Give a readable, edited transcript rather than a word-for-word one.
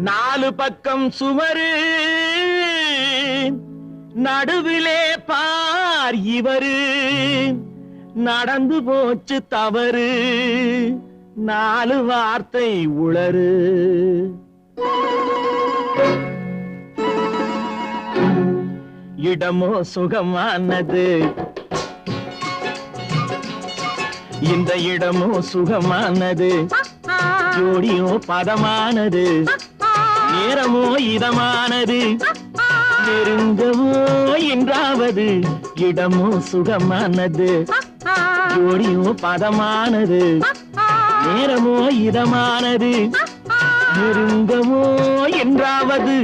நாலு பக்கம் சுவரு நடுவிலே பார் இவரு நடந்து போச்சு தவறு நாலு வார்த்தை உளறு. இடமோ சுகமானது இந்த இடமோ சுகமானது ஜோடியோ பதமானது நேரமோ இதமானது நெருங்கவோ என்றாவது இடமோ சுகமானது ஜோடியோ பதமானது நேரமோ இதமானது நெருங்கவோ என்றாவது